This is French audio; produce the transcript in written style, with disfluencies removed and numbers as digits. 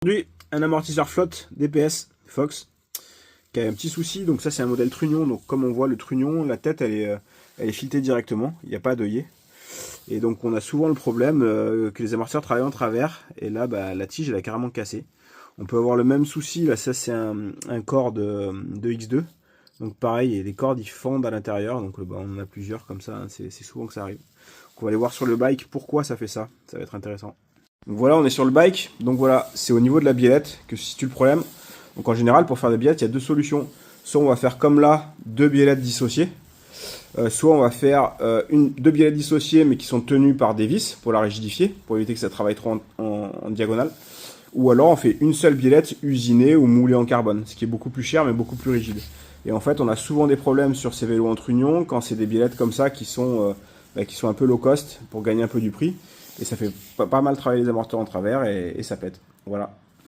Aujourd'hui, un amortisseur flotte DPS Fox qui a un petit souci. Donc ça c'est un modèle trunnion. Donc comme on voit le trunnion, la tête elle est filetée directement. Il n'y a pas d'œillet. Et donc on a souvent le problème que les amortisseurs travaillent en travers. Et là la tige elle a carrément cassé. On peut avoir le même souci. Là ça c'est un corps de X2. Donc pareil, les cordes ils fendent à l'intérieur. Donc on en a plusieurs comme ça. Hein, c'est souvent que ça arrive. Donc on va aller voir sur le bike pourquoi ça fait ça. Ça va être intéressant. Donc voilà, on est sur le bike. Donc voilà, c'est au niveau de la biellette que se situe le problème. Donc en général, pour faire des biellettes, il y a deux solutions. Soit on va faire comme là, deux biellettes dissociées. Soit on va faire deux biellettes dissociées, mais qui sont tenues par des vis pour la rigidifier, pour éviter que ça travaille trop en diagonale. Ou alors on fait une seule biellette usinée ou moulée en carbone, ce qui est beaucoup plus cher, mais beaucoup plus rigide. Et en fait, on a souvent des problèmes sur ces vélos en trunnion, quand c'est des biellettes comme ça qui sont un peu low cost, pour gagner un peu du prix. Et ça fait pas mal travailler les amortisseurs en travers et ça pète. Voilà.